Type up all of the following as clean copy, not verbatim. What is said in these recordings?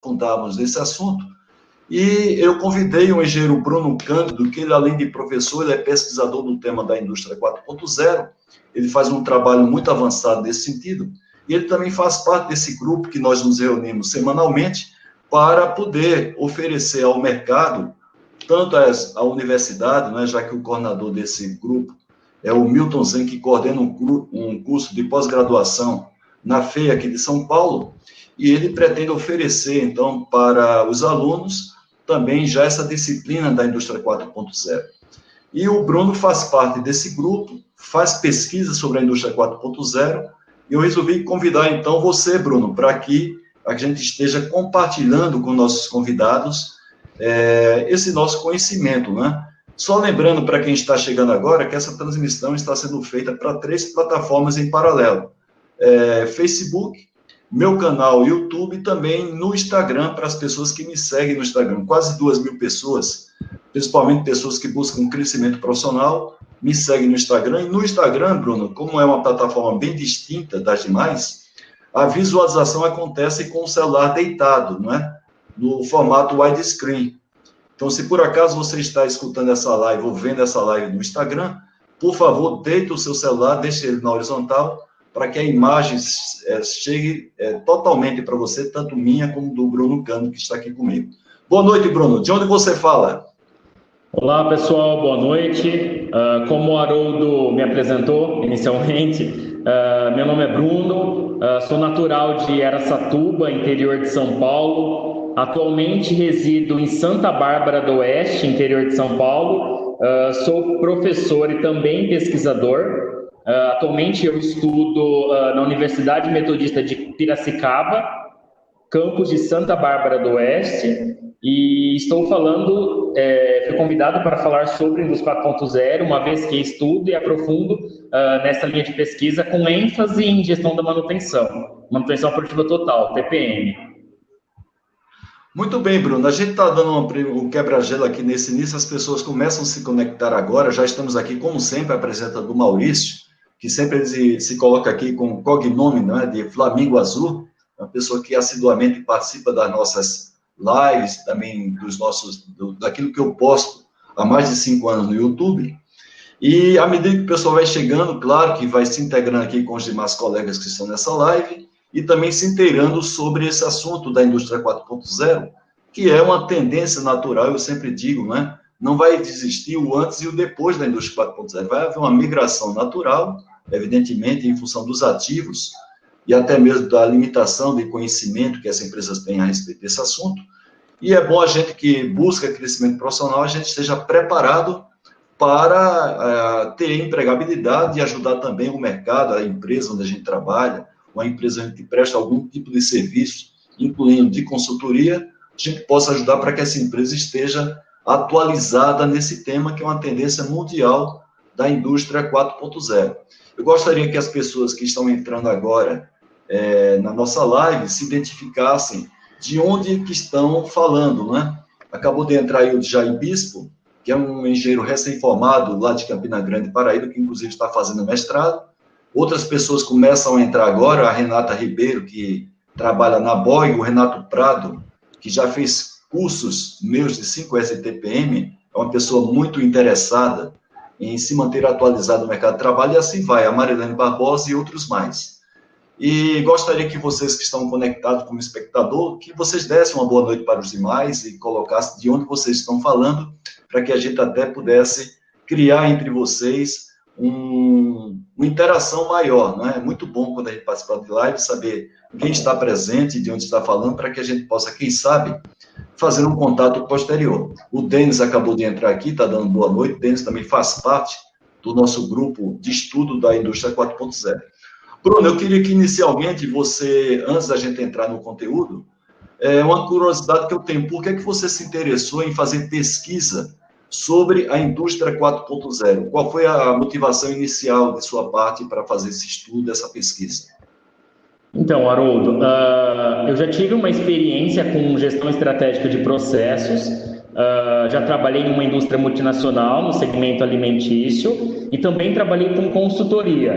aprofundarmos nesse assunto. E eu convidei o engenheiro Bruno Cândido, que ele, além de professor, ele é pesquisador do tema da indústria 4.0, ele faz um trabalho muito avançado nesse sentido, e ele também faz parte desse grupo que nós nos reunimos semanalmente para poder oferecer ao mercado, tanto à universidade, né, já que o coordenador desse grupo é o Milton Zen, que coordena um curso de pós-graduação na FEA aqui de São Paulo, e ele pretende oferecer, então, para os alunos também já essa disciplina da indústria 4.0. E o Bruno faz parte desse grupo, faz pesquisa sobre a indústria 4.0, e eu resolvi convidar, então, você, Bruno, para que a gente esteja compartilhando com nossos convidados esse nosso conhecimento, né? Só lembrando para quem está chegando agora que essa transmissão está sendo feita para 3 plataformas em paralelo. Facebook, meu canal YouTube e também no Instagram, para as pessoas que me seguem no Instagram. Quase 2.000 pessoas, principalmente pessoas que buscam crescimento profissional, me seguem no Instagram. E no Instagram, Bruno, como é uma plataforma bem distinta das demais, a visualização acontece com o celular deitado, não é? No formato widescreen. Então, se por acaso você está escutando essa live ou vendo essa live no Instagram, por favor, deite o seu celular, deixe ele na horizontal, para que a imagem chegue totalmente para você, tanto minha como do Bruno Cândido, que está aqui comigo. Boa noite, Bruno. De onde você fala? Olá, pessoal. Boa noite. Como o Haroldo me apresentou inicialmente, meu nome é Bruno, sou natural de Araçatuba, interior de São Paulo. Atualmente resido em Santa Bárbara do Oeste, interior de São Paulo. Sou professor e também pesquisador. Atualmente eu estudo na Universidade Metodista de Piracicaba, campus de Santa Bárbara do Oeste, e estou falando, fui convidado para falar sobre a Indústria 4.0, uma vez que estudo e aprofundo nessa linha de pesquisa com ênfase em gestão da manutenção produtiva total, TPM. Muito bem, Bruno. A gente está dando um quebra-gelo aqui nesse início, as pessoas começam a se conectar agora, já estamos aqui, como sempre, apresentando o Maurício, que sempre se coloca aqui com o cognome, né, de Flamingo Azul, uma pessoa que assiduamente participa das nossas lives, também daquilo que eu posto há mais de 5 anos no YouTube. E à medida que o pessoal vai chegando, claro que vai se integrando aqui com os demais colegas que estão nessa live, e também se inteirando sobre esse assunto da indústria 4.0, que é uma tendência natural, eu sempre digo, né? Não vai existir o antes e o depois da indústria 4.0, vai haver uma migração natural, evidentemente, em função dos ativos e até mesmo da limitação de conhecimento que as empresas têm a respeito desse assunto, e é bom a gente que busca crescimento profissional, a gente esteja preparado para ter empregabilidade e ajudar também o mercado, a empresa onde a gente trabalha, uma empresa que presta algum tipo de serviço, incluindo de consultoria, a gente possa ajudar para que essa empresa esteja atualizada nesse tema, que é uma tendência mundial da indústria 4.0. Eu gostaria que as pessoas que estão entrando agora na nossa live se identificassem de onde que estão falando, né? Acabou de entrar aí o Jair Bispo, que é um engenheiro recém-formado lá de Campina Grande, Paraíba, que inclusive está fazendo mestrado. Outras pessoas começam a entrar agora, a Renata Ribeiro, que trabalha na Boeing, o Renato Prado, que já fez cursos meus de 5S TPM, é uma pessoa muito interessada em se manter atualizado no mercado de trabalho, e assim vai, a Marilene Barbosa e outros mais. E gostaria que vocês que estão conectados como espectador, que vocês dessem uma boa noite para os demais e colocassem de onde vocês estão falando, para que a gente até pudesse criar entre vocês uma interação maior, não é? É muito bom quando a gente participa de live, saber quem está presente e de onde está falando, para que a gente possa, quem sabe, fazer um contato posterior. O Denis acabou de entrar aqui, está dando boa noite. O Denis também faz parte do nosso grupo de estudo da indústria 4.0. Bruno, eu queria que inicialmente você, antes da gente entrar no conteúdo, uma curiosidade que eu tenho, por que você se interessou em fazer pesquisa sobre a indústria 4.0? Qual foi a motivação inicial de sua parte para fazer esse estudo, essa pesquisa? Então, Haroldo, eu já tive uma experiência com gestão estratégica de processos, já trabalhei em uma indústria multinacional no segmento alimentício e também trabalhei com consultoria.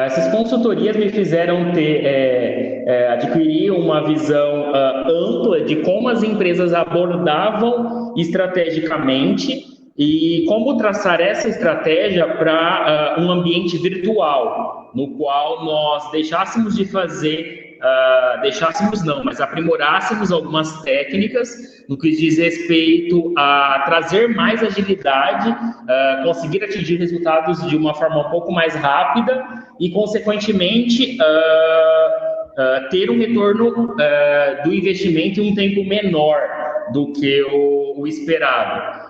Essas consultorias me fizeram ter adquirir uma visão ampla de como as empresas abordavam estrategicamente e como traçar essa estratégia para um ambiente virtual, no qual nós deixássemos de fazer, deixássemos não, mas aprimorássemos algumas técnicas no que diz respeito a trazer mais agilidade, conseguir atingir resultados de uma forma um pouco mais rápida e, consequentemente, ter um retorno do investimento em um tempo menor do que o esperado.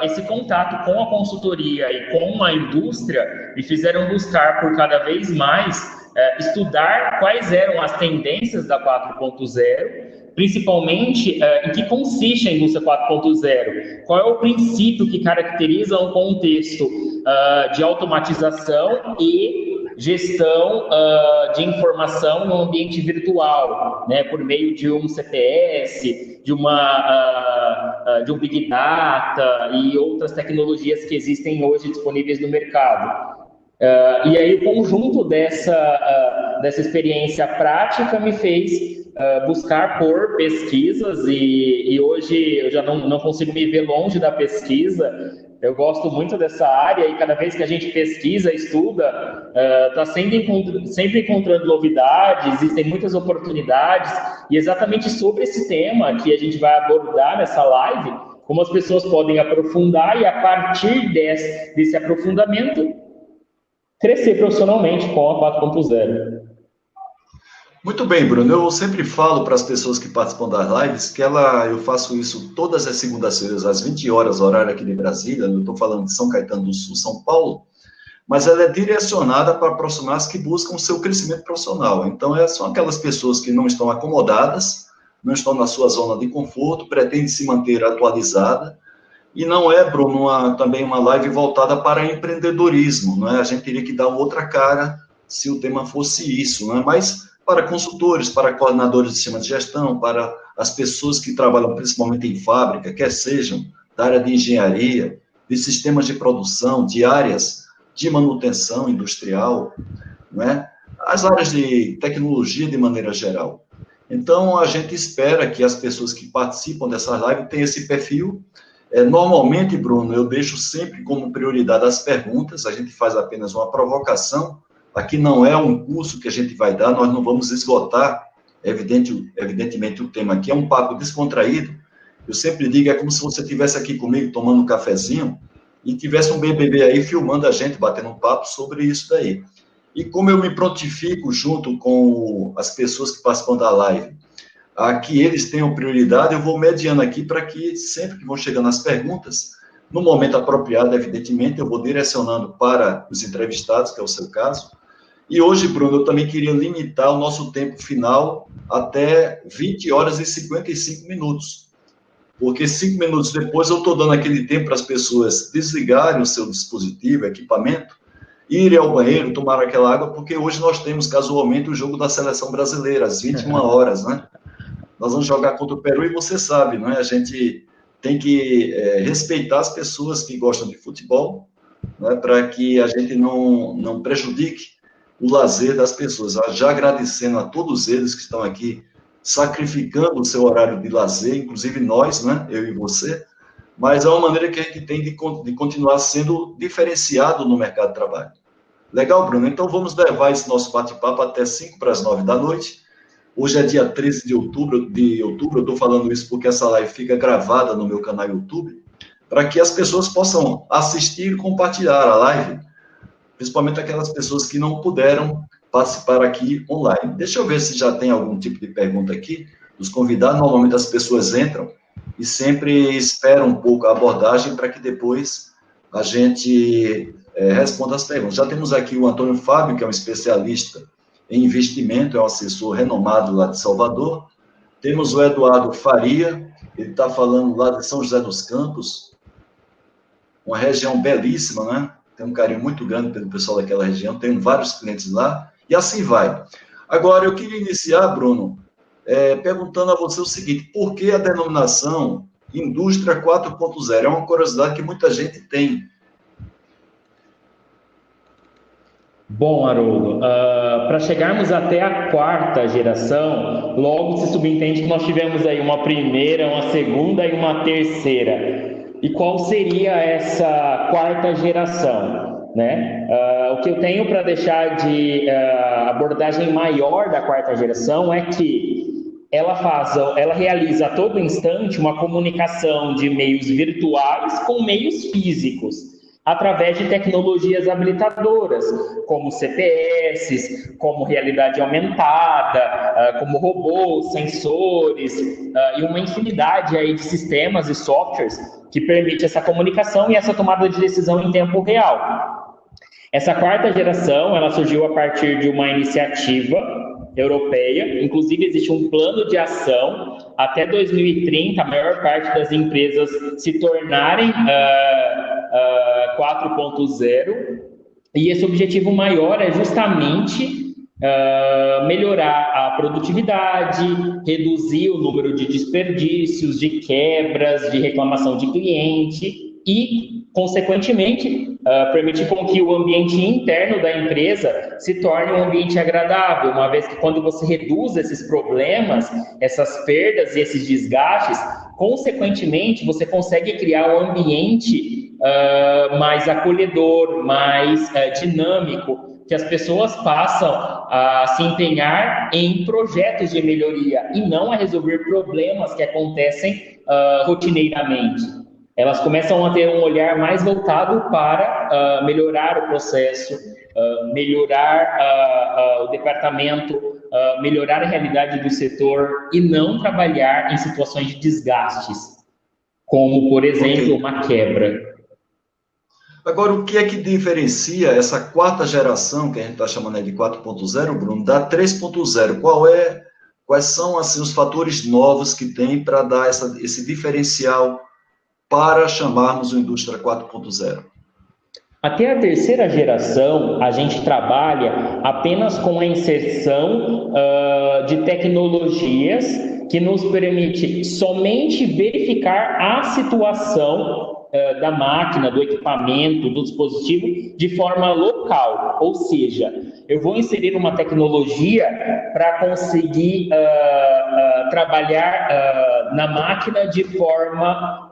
Esse contato com a consultoria e com a indústria me fizeram buscar por cada vez mais estudar quais eram as tendências da 4.0, principalmente em que consiste a indústria 4.0, qual é o princípio que caracteriza um contexto de automatização e gestão de informação no ambiente virtual, né, por meio de um CPS, de um Big Data e outras tecnologias que existem hoje disponíveis no mercado. E aí o conjunto dessa experiência prática me fez buscar por pesquisas e hoje eu já não consigo me ver longe da pesquisa. Eu gosto muito dessa área e cada vez que a gente pesquisa, estuda, está sempre encontrando novidades, existem muitas oportunidades, e exatamente sobre esse tema que a gente vai abordar nessa live, como as pessoas podem aprofundar e, a partir desse aprofundamento, crescer profissionalmente com a 4.0. Muito bem, Bruno. Eu sempre falo para as pessoas que participam das lives que eu faço isso todas as segundas-feiras, às 20 horas, horário aqui de Brasília. Eu estou falando de São Caetano do Sul, São Paulo, mas ela é direcionada para profissionais que buscam o seu crescimento profissional. Então, são aquelas pessoas que não estão acomodadas, não estão na sua zona de conforto, pretendem se manter atualizada. E não é, Bruno, também uma live voltada para empreendedorismo, não é? A gente teria que dar outra cara se o tema fosse isso, não é? Mas para consultores, para coordenadores de sistema de gestão, para as pessoas que trabalham principalmente em fábrica, quer sejam da área de engenharia, de sistemas de produção, de áreas de manutenção industrial, não é? As áreas de tecnologia de maneira geral. Então, a gente espera que as pessoas que participam dessa live tenham esse perfil. Normalmente, Bruno, eu deixo sempre como prioridade as perguntas, a gente faz apenas uma provocação. Aqui não é um curso que a gente vai dar, nós não vamos esgotar, evidentemente, o tema aqui é um papo descontraído. Eu sempre digo, é como se você estivesse aqui comigo tomando um cafezinho e tivesse um BBB aí filmando a gente, batendo um papo sobre isso daí. E como eu me prontifico junto com as pessoas que participam da live, a que eles tenham prioridade, eu vou mediando aqui para que sempre que vão chegando as perguntas, no momento apropriado, evidentemente, eu vou direcionando para os entrevistados, que é o seu caso. E hoje, Bruno, eu também queria limitar o nosso tempo final até 20 horas e 55 minutos. Porque 5 minutos depois eu estou dando aquele tempo para as pessoas desligarem o seu dispositivo, equipamento, irem ao banheiro, tomar aquela água, porque hoje nós temos casualmente o jogo da seleção brasileira, às 21 horas, né? Nós vamos jogar contra o Peru e você sabe, não é? A gente tem que respeitar as pessoas que gostam de futebol, né? Para que a gente não prejudique o lazer das pessoas. Já agradecendo a todos eles que estão aqui sacrificando o seu horário de lazer, inclusive nós, né? Eu e você, mas é uma maneira que a gente tem de continuar sendo diferenciado no mercado de trabalho. Legal, Bruno? Então vamos levar esse nosso bate-papo até 5 para as 9 da noite. Hoje é dia 13 de outubro, eu estou falando isso porque essa live fica gravada no meu canal YouTube, para que as pessoas possam assistir e compartilhar a live, principalmente aquelas pessoas que não puderam participar aqui online. Deixa eu ver se já tem algum tipo de pergunta aqui dos convidados. Normalmente as pessoas entram e sempre esperam um pouco a abordagem para que depois a gente responda as perguntas. Já temos aqui o Antônio Fábio, que é um especialista em investimento, é um assessor renomado lá de Salvador. Temos o Eduardo Faria, ele está falando lá de São José dos Campos, uma região belíssima, né? Tem um carinho muito grande pelo pessoal daquela região, tenho vários clientes lá, e assim vai. Agora, eu queria iniciar, Bruno, perguntando a você o seguinte: por que a denominação Indústria 4.0? É uma curiosidade que muita gente tem. Bom, Haroldo, para chegarmos até a quarta geração, logo se subentende que nós tivemos aí uma primeira, uma segunda e uma terceira. E qual seria essa quarta geração, né? O que eu tenho para deixar de abordagem maior da quarta geração é que ela realiza a todo instante uma comunicação de meios virtuais com meios físicos, através de tecnologias habilitadoras, como CPS, como realidade aumentada, como robôs, sensores, e uma infinidade aí de sistemas e softwares que permite essa comunicação e essa tomada de decisão em tempo real. Essa quarta geração, ela surgiu a partir de uma iniciativa europeia, inclusive existe um plano de ação até 2030, a maior parte das empresas se tornarem 4.0, e esse objetivo maior é justamente melhorar a produtividade, reduzir o número de desperdícios, de quebras, de reclamação de cliente e, consequentemente, permitir com que o ambiente interno da empresa se torne um ambiente agradável, uma vez que quando você reduz esses problemas, essas perdas e esses desgastes, consequentemente, você consegue criar um ambiente mais acolhedor, mais dinâmico, que as pessoas passam a se empenhar em projetos de melhoria e não a resolver problemas que acontecem rotineiramente. Elas começam a ter um olhar mais voltado para melhorar o processo, melhorar o departamento, melhorar a realidade do setor e não trabalhar em situações de desgastes, como, por exemplo, uma quebra. Agora, o que é que diferencia essa quarta geração, que a gente está chamando de 4.0, Bruno, da 3.0? Quais são assim, os fatores novos que tem para dar esse diferencial para chamarmos o Indústria 4.0? Até a terceira geração, a gente trabalha apenas com a inserção de tecnologias que nos permite somente verificar a situação da máquina, do equipamento, do dispositivo de forma local, ou seja, eu vou inserir uma tecnologia para conseguir trabalhar na máquina de forma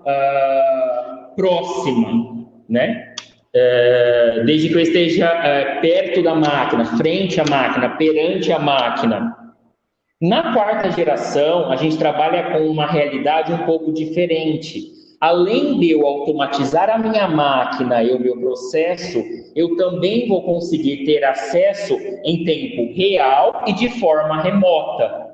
próxima, né? Desde que eu esteja perto da máquina, frente à máquina, perante a máquina. Na quarta geração, a gente trabalha com uma realidade um pouco diferente. Além de eu automatizar a minha máquina e o meu processo, eu também vou conseguir ter acesso em tempo real e de forma remota.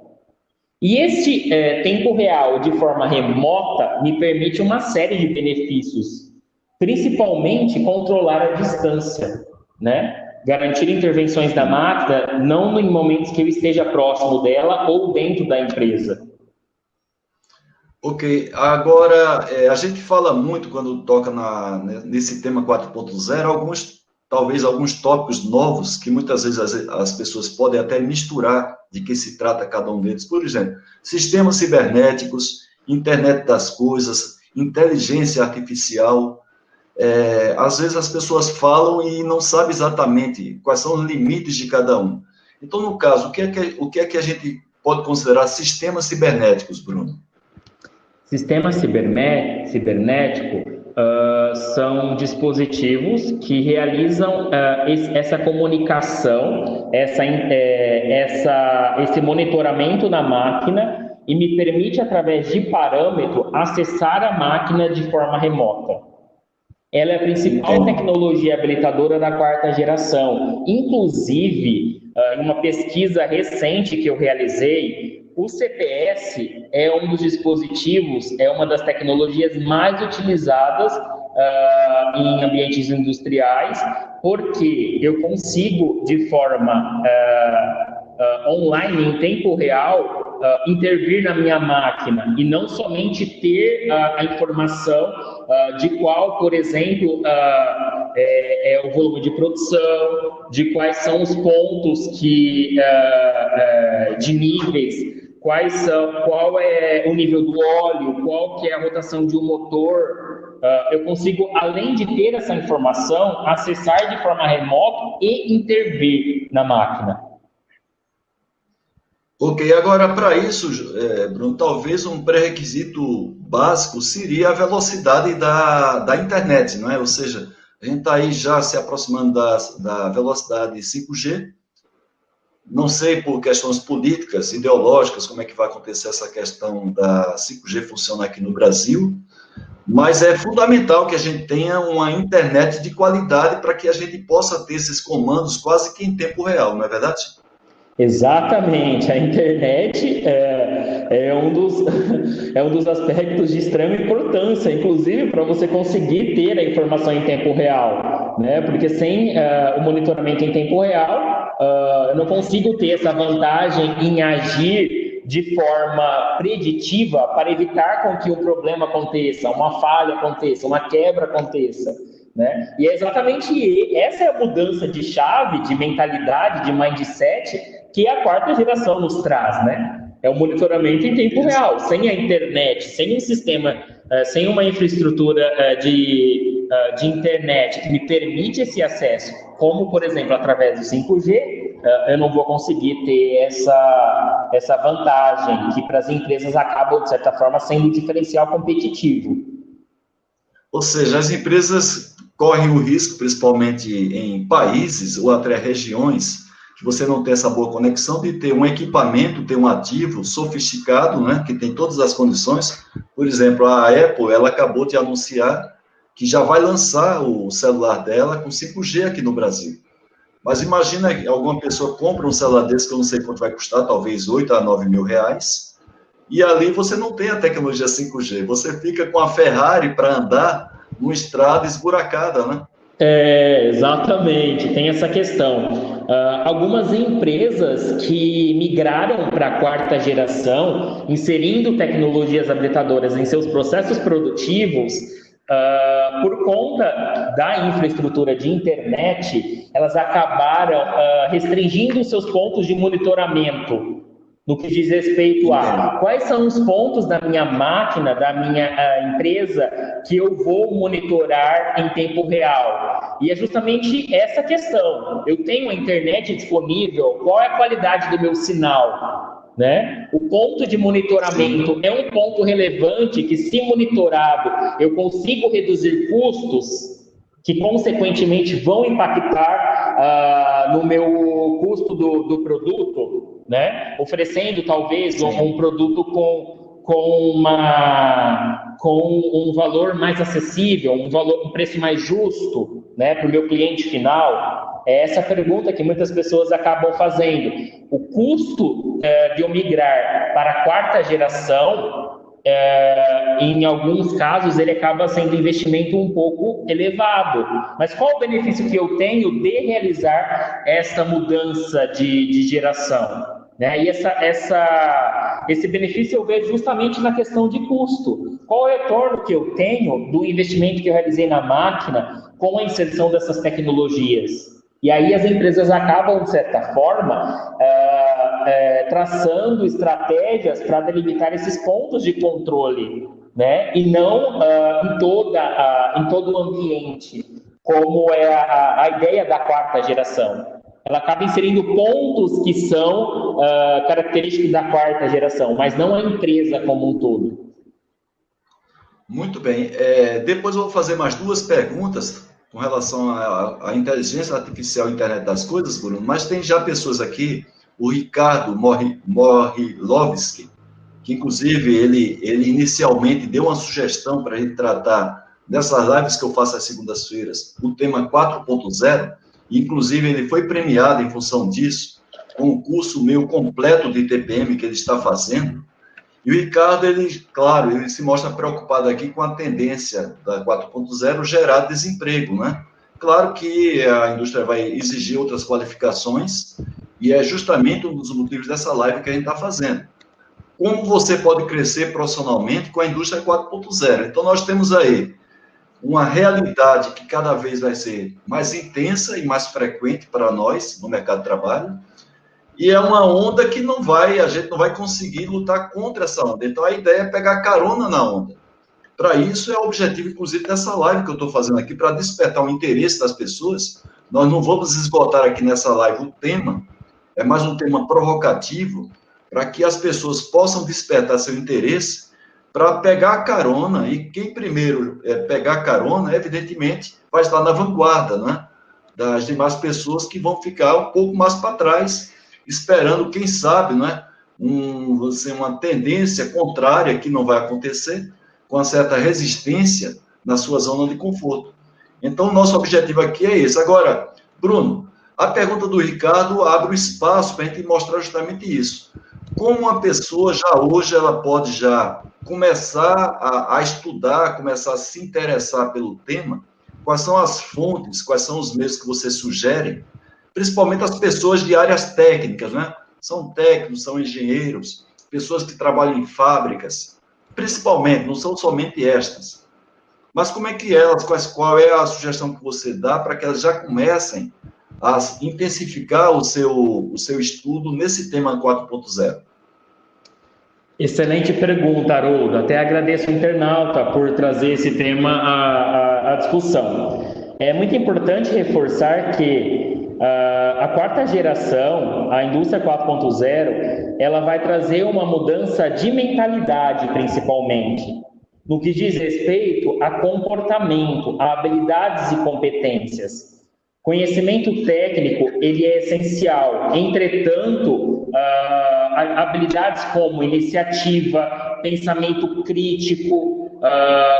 E esse tempo real de forma remota me permite uma série de benefícios, principalmente controlar a distância, né? Garantir intervenções da máquina não em momentos que eu esteja próximo dela ou dentro da empresa. Ok, agora a gente fala muito quando toca nesse tema 4.0, talvez alguns tópicos novos que muitas vezes as pessoas podem até misturar de que se trata cada um deles. Por exemplo, sistemas cibernéticos, internet das coisas, inteligência artificial. Às vezes as pessoas falam e não sabem exatamente quais são os limites de cada um. Então, no caso, o que é que a gente pode considerar sistemas cibernéticos, Bruno? Sistema cibernético são dispositivos que realizam essa comunicação, esse monitoramento na máquina e me permite, através de parâmetro, acessar a máquina de forma remota. Ela é a principal tecnologia habilitadora da quarta geração. Inclusive, em uma pesquisa recente que eu realizei, o CPS é um dos dispositivos, é uma das tecnologias mais utilizadas em ambientes industriais, porque eu consigo, de forma online, em tempo real, intervir na minha máquina e não somente ter a informação de qual, por exemplo, é o volume de produção, de quais são os pontos de níveis, qual é o nível do óleo, qual que é a rotação de um motor, eu consigo, além de ter essa informação, acessar de forma remota e intervir na máquina. Ok, agora para isso, Bruno, talvez um pré-requisito básico seria a velocidade da internet, não é? Ou seja, a gente está aí já se aproximando da velocidade 5G. Não sei por questões políticas, ideológicas, como é que vai acontecer essa questão da 5G funcionar aqui no Brasil, mas é fundamental que a gente tenha uma internet de qualidade para que a gente possa ter esses comandos quase que em tempo real, não é verdade? Exatamente, a internet é um dos aspectos de extrema importância, inclusive para você conseguir ter a informação em tempo real, né? Porque sem o monitoramento em tempo real, eu não consigo ter essa vantagem em agir de forma preditiva para evitar com que um problema aconteça, uma falha aconteça, uma quebra aconteça. Né? E é exatamente essa é a mudança de chave, de mentalidade, de mindset que a quarta geração nos traz, né? É o monitoramento em tempo real, sem a internet, sem um sistema, sem uma infraestrutura de internet que me permite esse acesso, como, por exemplo, através do 5G, eu não vou conseguir ter essa vantagem que para as empresas acaba, de certa forma, sendo um diferencial competitivo. Ou seja, as empresas correm o risco, principalmente em países ou até regiões, que você não tem essa boa conexão, de ter um equipamento, ter um ativo sofisticado, né, que tem todas as condições. Por exemplo, a Apple, ela acabou de anunciar que já vai lançar o celular dela com 5G aqui no Brasil. Mas imagina que alguma pessoa compra um celular desse, que eu não sei quanto vai custar, talvez 8 a 9 mil reais, e ali você não tem a tecnologia 5G, você fica com a Ferrari para andar numa estrada esburacada, né? Exatamente, tem essa questão. Algumas empresas que migraram para a quarta geração, inserindo tecnologias habilitadoras em seus processos produtivos, por conta da infraestrutura de internet, elas acabaram restringindo seus pontos de monitoramento. No que diz respeito a quais são os pontos da minha máquina, da minha empresa, que eu vou monitorar em tempo real. E é justamente essa questão. Eu tenho a internet disponível, qual é a qualidade do meu sinal? Né? O ponto de monitoramento é um ponto relevante que, se monitorado, eu consigo reduzir custos que, consequentemente, vão impactar no meu custo do produto, né? Oferecendo, talvez, um produto com um valor mais acessível, um preço mais justo, né, para o meu cliente final. É essa pergunta que muitas pessoas acabam fazendo. O custo de eu migrar para a quarta geração, em alguns casos, ele acaba sendo um investimento um pouco elevado. Mas qual o benefício que eu tenho de realizar essa mudança de geração? Né? E esse benefício eu vejo justamente na questão de custo. Qual é o retorno que eu tenho do investimento que eu realizei na máquina com a inserção dessas tecnologias? E aí as empresas acabam, de certa forma, traçando estratégias para delimitar esses pontos de controle, né? E não em todo o ambiente, como é a ideia da quarta geração. Ela acaba inserindo pontos que são característicos da quarta geração, mas não a empresa como um todo. Muito bem. Depois eu vou fazer mais duas perguntas com relação à inteligência artificial e internet das coisas, Bruno, mas tem já pessoas aqui, o Ricardo Morilovski, que inclusive ele inicialmente deu uma sugestão para a gente tratar nessas lives que eu faço às segundas-feiras, o tema 4.0, inclusive ele foi premiado em função disso, com um curso meu completo de TPM que ele está fazendo. E o Ricardo, ele se mostra preocupado aqui com a tendência da 4.0 gerar desemprego, né? Claro que a indústria vai exigir outras qualificações, e é justamente um dos motivos dessa live que a gente está fazendo. Como você pode crescer profissionalmente com a indústria 4.0? Então, nós temos aí uma realidade que cada vez vai ser mais intensa e mais frequente para nós no mercado de trabalho, e é uma onda que a gente não vai conseguir lutar contra essa onda. Então, a ideia é pegar carona na onda. Para isso é o objetivo, inclusive, dessa live que eu estou fazendo aqui, para despertar o interesse das pessoas. Nós não vamos esgotar aqui nessa live o tema, é mais um tema provocativo, para que as pessoas possam despertar seu interesse para pegar a carona, e quem primeiro pegar a carona, evidentemente, vai estar na vanguarda, né, das demais pessoas que vão ficar um pouco mais para trás, esperando, quem sabe, né, uma tendência contrária que não vai acontecer, com uma certa resistência na sua zona de conforto. Então, o nosso objetivo aqui é esse. Agora, Bruno, a pergunta do Ricardo abre o espaço para a gente mostrar justamente isso. Como uma pessoa já hoje ela pode já começar a estudar, começar a se interessar pelo tema? Quais são as fontes, quais são os meios que você sugere? Principalmente as pessoas de áreas técnicas, né? São técnicos, são engenheiros, pessoas que trabalham em fábricas, principalmente, não são somente estas. Mas como é que elas, qual é a sugestão que você dá para que elas já comecem a intensificar o seu estudo nesse tema 4.0? Excelente pergunta, Haroldo. Até agradeço ao internauta por trazer esse tema à discussão. É muito importante reforçar que a quarta geração, a indústria 4.0, ela vai trazer uma mudança de mentalidade, principalmente, no que diz respeito a comportamento, a habilidades e competências. Conhecimento técnico, ele é essencial. Entretanto, habilidades como iniciativa, pensamento crítico,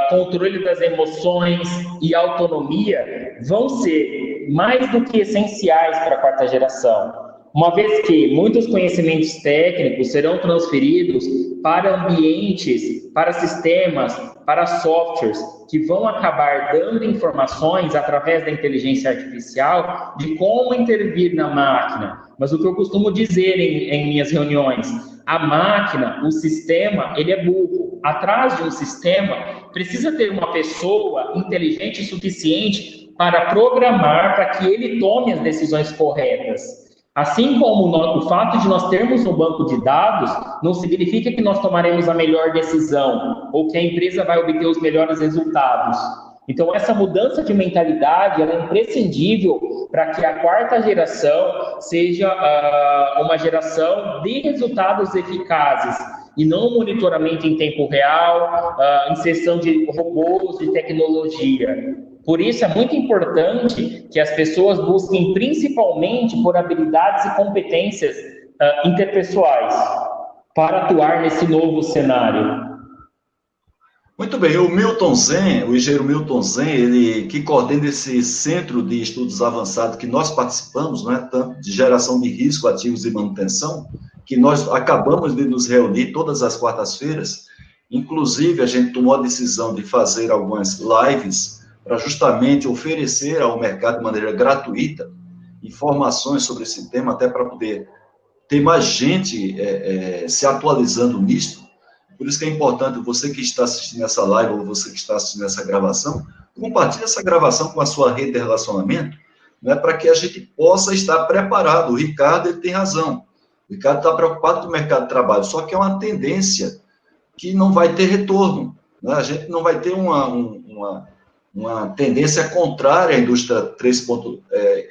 controle das emoções e autonomia vão ser mais do que essenciais para a quarta geração, uma vez que muitos conhecimentos técnicos serão transferidos para ambientes, para sistemas, para softwares, que vão acabar dando informações através da inteligência artificial de como intervir na máquina. Mas o que eu costumo dizer em minhas reuniões, a máquina, o sistema, ele é burro. Atrás de um sistema, precisa ter uma pessoa inteligente o suficiente para programar para que ele tome as decisões corretas. Assim como o fato de nós termos um banco de dados não significa que nós tomaremos a melhor decisão ou que a empresa vai obter os melhores resultados. Então, essa mudança de mentalidade ela é imprescindível para que a quarta geração seja uma geração de resultados eficazes e não monitoramento em tempo real, inserção de robôs, de tecnologia. Por isso, é muito importante que as pessoas busquem principalmente por habilidades e competências interpessoais para atuar nesse novo cenário. Muito bem, o Milton Zen, o engenheiro Milton Zen, ele que coordena esse centro de estudos avançados que nós participamos, né, tanto de geração de risco, ativos e manutenção, que nós acabamos de nos reunir todas as quartas-feiras. Inclusive, a gente tomou a decisão de fazer algumas lives para justamente oferecer ao mercado de maneira gratuita informações sobre esse tema, até para poder ter mais gente se atualizando nisso. Por isso que é importante, você que está assistindo essa live, ou você que está assistindo essa gravação, compartilhe essa gravação com a sua rede de relacionamento, né, para que a gente possa estar preparado. O Ricardo, ele tem razão. O Ricardo está preocupado com o mercado de trabalho, só que é uma tendência que não vai ter retorno, né? A gente não vai ter uma tendência contrária à indústria 3.0,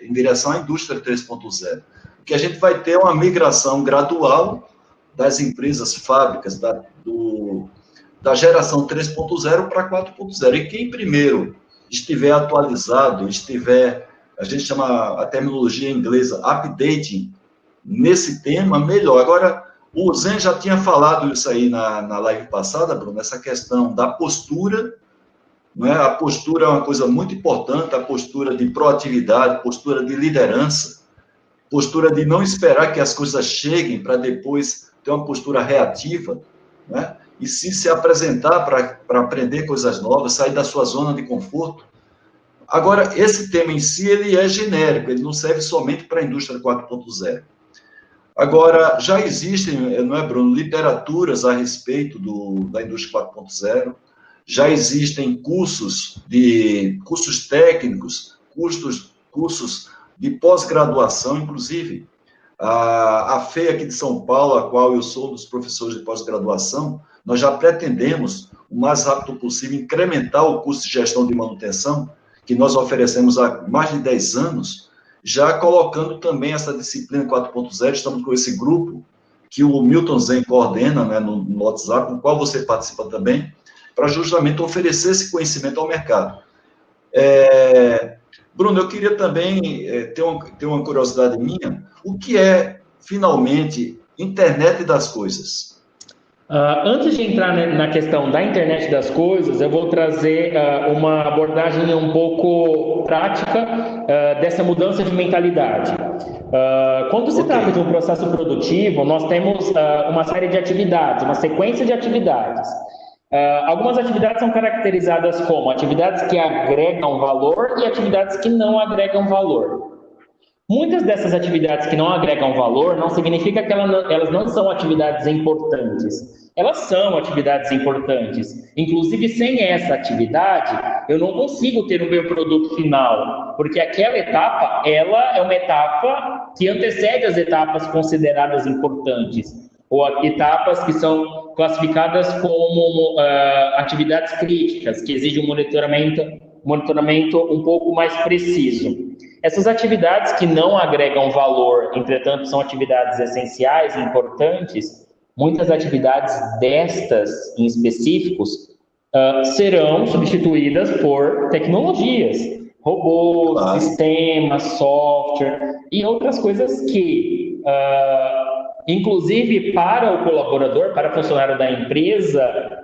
em direção à indústria 3.0. O que a gente vai ter é uma migração gradual das empresas, fábricas, da geração 3.0 para 4.0. E quem primeiro estiver atualizado, a gente chama a terminologia inglesa, updating, nesse tema, melhor. Agora, o Zen já tinha falado isso aí na live passada, Bruno, essa questão da postura, não é? A postura é uma coisa muito importante, a postura de proatividade, postura de liderança, postura de não esperar que as coisas cheguem para depois ter uma postura reativa, né? E sim se apresentar para aprender coisas novas, sair da sua zona de conforto. Agora, esse tema em si, ele é genérico, ele não serve somente para a indústria 4.0. Agora, já existem, não é, Bruno, literaturas a respeito da indústria 4.0, já existem cursos técnicos, cursos de pós-graduação, inclusive. A FEI aqui de São Paulo, a qual eu sou um dos professores de pós-graduação, nós já pretendemos o mais rápido possível, incrementar o curso de gestão de manutenção, que nós oferecemos há mais de 10 anos, já colocando também essa disciplina 4.0, estamos com esse grupo que o Milton Zen coordena, né, no WhatsApp, com o qual você participa também, para justamente oferecer esse conhecimento ao mercado. Bruno, eu queria também ter uma curiosidade minha, o que é, finalmente, internet das coisas? Antes de entrar na questão da internet das coisas, eu vou trazer uma abordagem um pouco prática dessa mudança de mentalidade. Quando se trata de um processo produtivo, nós temos uma série de atividades, uma sequência de atividades. Algumas atividades são caracterizadas como atividades que agregam valor e atividades que não agregam valor. Muitas dessas atividades que não agregam valor não significa que elas não são atividades importantes. Elas são atividades importantes. Inclusive, sem essa atividade, eu não consigo ter o meu produto final, porque aquela etapa, ela é uma etapa que antecede as etapas consideradas importantes, ou etapas que são classificadas como atividades críticas, que exigem um monitoramento um pouco mais preciso. Essas atividades que não agregam valor, entretanto, são atividades essenciais e importantes. Muitas atividades destas, em específicos, serão substituídas por tecnologias, robôs, sistemas, software e outras coisas que, inclusive para o colaborador, para o funcionário da empresa,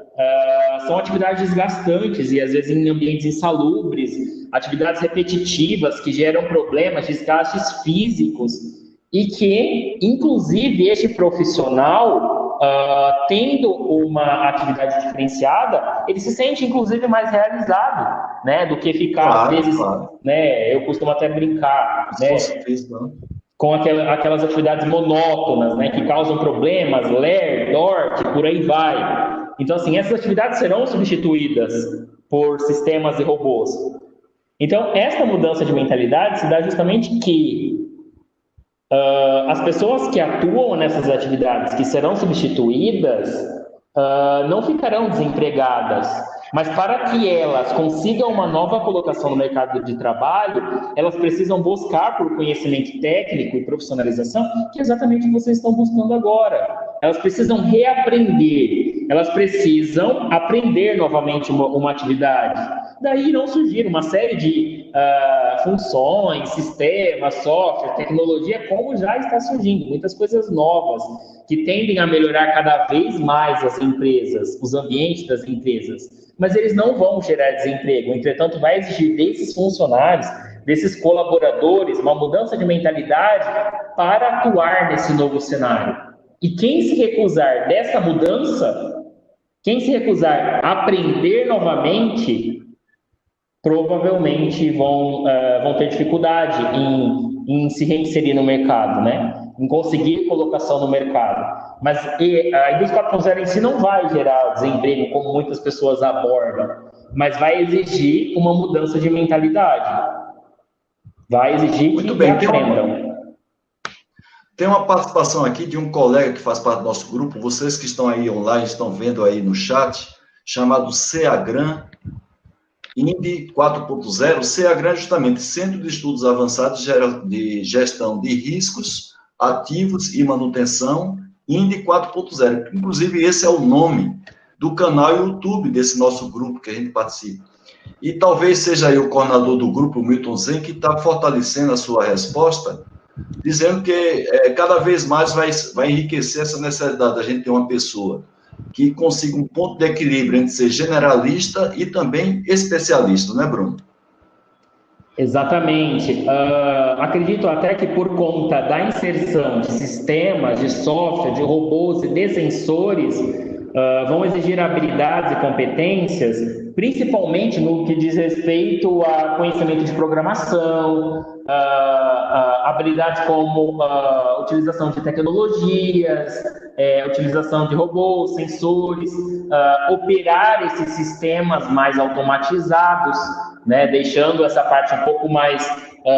são atividades desgastantes e às vezes em ambientes insalubres, atividades repetitivas que geram problemas, desgastes físicos e que, inclusive, este profissional, tendo uma atividade diferenciada, ele se sente, inclusive, mais realizado, né, do que ficar, às vezes, né, eu costumo até brincar, né, com aquelas atividades monótonas, né, que causam problemas, ler, dort, por aí vai. Então, assim, essas atividades serão substituídas por sistemas e robôs. Então, essa mudança de mentalidade se dá justamente que as pessoas que atuam nessas atividades que serão substituídas não ficarão desempregadas, mas para que elas consigam uma nova colocação no mercado de trabalho, elas precisam buscar por conhecimento técnico e profissionalização, que é exatamente o que vocês estão buscando agora. Elas precisam reaprender, elas precisam aprender novamente uma atividade. Daí irão surgir uma série de funções, sistemas, software, tecnologia, como já está surgindo, muitas coisas novas, que tendem a melhorar cada vez mais as empresas, os ambientes das empresas. Mas eles não vão gerar desemprego, entretanto, vai exigir desses funcionários, desses colaboradores, uma mudança de mentalidade para atuar nesse novo cenário. E quem se recusar dessa mudança, quem se recusar a aprender novamente, provavelmente vão ter dificuldade em se reinserir no mercado, né? Em conseguir colocação no mercado. Mas a indústria 4.0 em si não vai gerar desemprego, como muitas pessoas abordam, mas vai exigir uma mudança de mentalidade. Vai exigir que aprendam. Tem uma participação aqui de um colega que faz parte do nosso grupo, vocês que estão aí online, estão vendo aí no chat, chamado CEAGRAN, INDE 4.0. CEAGRAN é justamente Centro de Estudos Avançados de Gestão de Riscos, Ativos e Manutenção, INDE 4.0. Inclusive, esse é o nome do canal YouTube desse nosso grupo que a gente participa. E talvez seja aí o coordenador do grupo, Milton Zen, que está fortalecendo a sua resposta, dizendo que cada vez mais vai enriquecer essa necessidade da gente ter uma pessoa que consiga um ponto de equilíbrio entre ser generalista e também especialista, né, Bruno? Exatamente. Acredito até que por conta da inserção de sistemas, de software, de robôs e de sensores, vão exigir habilidades e competências, principalmente no que diz respeito a conhecimento de programação, habilidades como utilização de tecnologias, utilização de robôs, sensores, operar esses sistemas mais automatizados, né, deixando essa parte um pouco mais